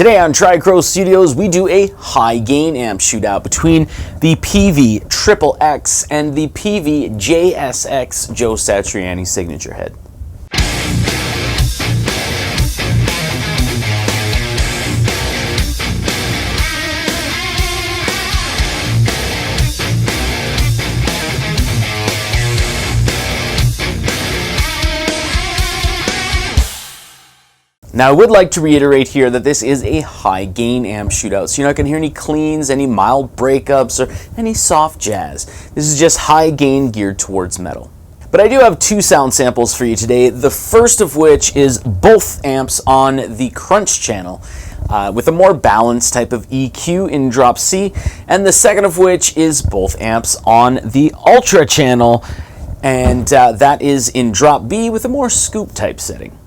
Today on Tricrow Studios, we do a high gain amp shootout between the Peavey XXX and the Peavey JSX Joe Satriani signature head. Now, I would like to reiterate here that this is a high gain amp shootout, so you're not going to hear any cleans, any mild breakups, or any soft jazz. This is just high gain geared towards metal. But I do have two sound samples for you today, the first of which is both amps on the crunch channel, with a more balanced type of EQ in drop C, and the second of which is both amps on the ultra channel, and that is in drop B with a more scoop type setting.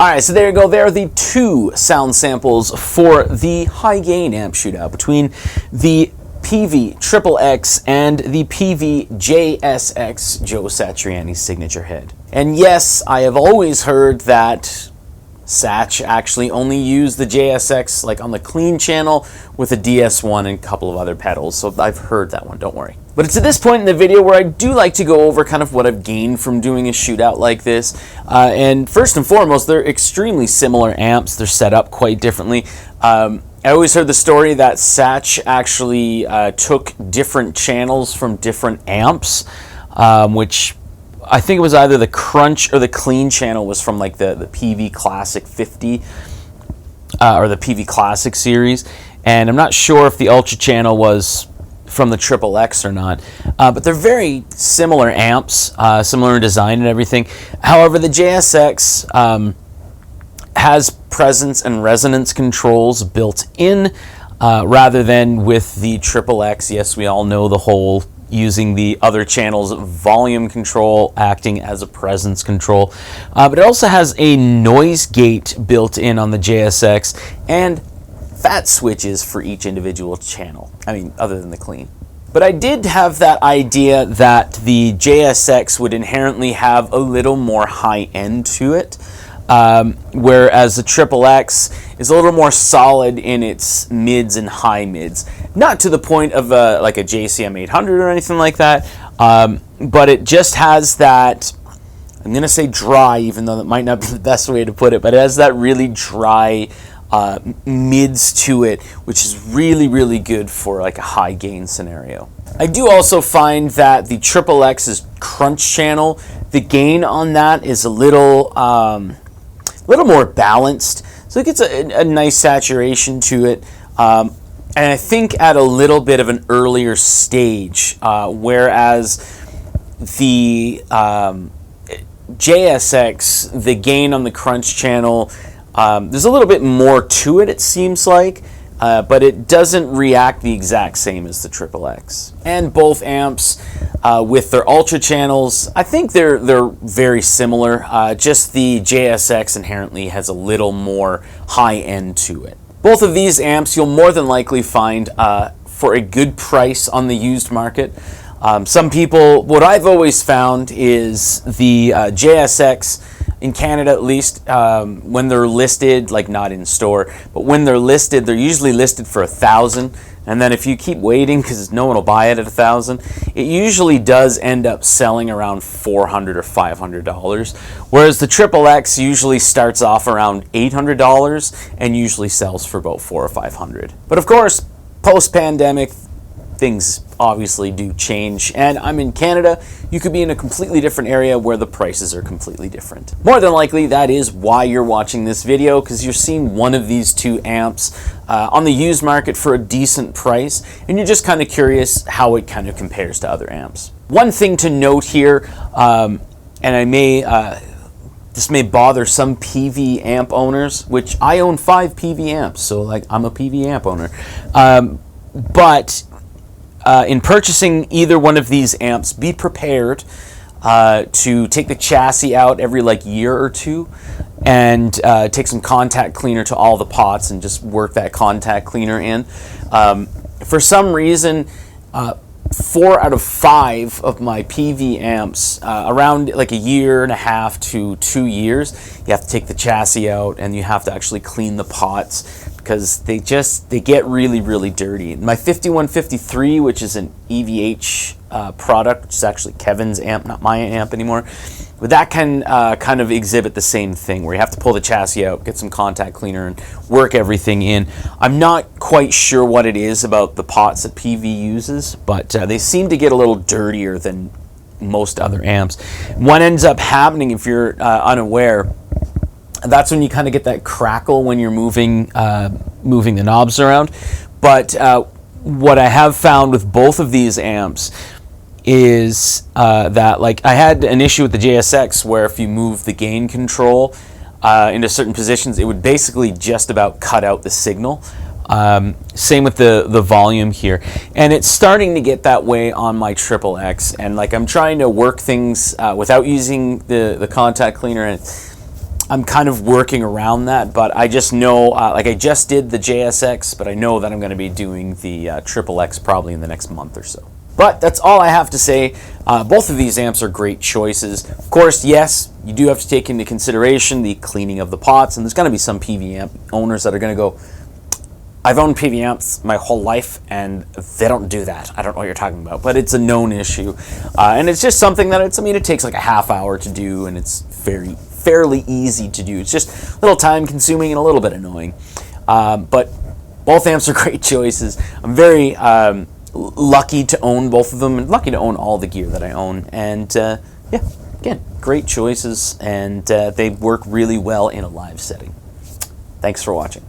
Alright, so there you go. There are the two sound samples for the high gain amp shootout between the Peavey XXX and the Peavey JSX, Joe Satriani's signature head. And yes, I have always heard that Satch actually only used the JSX like on the clean channel with a DS1 and a couple of other pedals, so I've heard that one, don't worry. But it's at this point in the video where I do like to go over kind of what I've gained from doing a shootout like this. And first and foremost, they're extremely similar amps. They're set up quite differently. I always heard the story that Satch actually took different channels from different amps, which I think it was either the crunch or the clean channel was from like the Peavey Classic 50 or the Peavey Classic series, and I'm not sure if the Ultra channel was from the XXX or not, but they're very similar amps, similar in design and everything. However, the JSX has presence and resonance controls built in rather than with the XXX. Yes, we all know the whole using the other channel's volume control acting as a presence control. But it also has a noise gate built in on the JSX and fat switches for each individual channel. I mean, other than the clean. But I did have that idea that the JSX would inherently have a little more high end to it, whereas the XXX is a little more solid in its mids and high mids. Not to the point of like a JCM 800 or anything like that, but it just has that, I'm going to say dry, even though that might not be the best way to put it, but it has that really dry mids to it, which is really, really good for like a high gain scenario. I do also find that the XXX's crunch channel, the gain on that is a little more balanced, so it gets a nice saturation to it, and I think at a little bit of an earlier stage, whereas the JSX, the gain on the crunch channel, there's a little bit more to it, it seems like, but it doesn't react the exact same as the XXX. And both amps with their Ultra channels, I think they're very similar, just the JSX inherently has a little more high end to it. Both of these amps you'll more than likely find for a good price on the used market. Some people, what I've always found is the JSX, in Canada at least, when they're listed, like not in store, but when they're listed, they're usually listed for $1,000. And then if you keep waiting, because no one will buy it at $1,000, it usually does end up selling around $400 or $500. Whereas the XXX usually starts off around $800 and usually sells for about $400 or $500. But of course, post-pandemic, things obviously do change, and I'm in Canada. You could be in a completely different area where the prices are completely different. More than likely, that is why you're watching this video, because you're seeing one of these two amps on the used market for a decent price, and you're just kind of curious how it kind of compares to other amps. One thing to note here, and I may this may bother some Peavey amp owners, which I own 5 Peavey amps, so like I'm a Peavey amp owner, but in purchasing either one of these amps, be prepared to take the chassis out every like year or two and take some contact cleaner to all the pots and just work that contact cleaner in. For some reason, 4 out of 5 of my Peavey amps, around like a year and a half to 2 years, you have to take the chassis out and you have to actually clean the pots, because they get really, really dirty. My 5153, which is an EVH product, which is actually Kevin's amp, not my amp anymore, but that can kind of exhibit the same thing, where you have to pull the chassis out, get some contact cleaner, and work everything in. I'm not quite sure what it is about the pots that Peavey uses, but they seem to get a little dirtier than most other amps. What ends up happening, if you're unaware, that's when you kind of get that crackle when you're moving the knobs around. But what I have found with both of these amps is that, like, I had an issue with the JSX where if you move the gain control into certain positions, it would basically just about cut out the signal. Same with the volume here, and it's starting to get that way on my XXX, and like I'm trying to work things without using the contact cleaner, and I'm kind of working around that, but I just know, like I just did the JSX, but I know that I'm going to be doing the XXX probably in the next month or so. But that's all I have to say. Both of these amps are great choices. Of course, yes, you do have to take into consideration the cleaning of the pots, and there's going to be some Peavey amp owners that are going to go, I've owned Peavey amps my whole life, and they don't do that. I don't know what you're talking about, but it's a known issue. And it's just something that, it takes like a half hour to do, and it's fairly easy to do. It's just a little time consuming and a little bit annoying. But both amps are great choices. I'm very lucky to own both of them, and lucky to own all the gear that I own. And yeah, again, great choices, and they work really well in a live setting. Thanks for watching.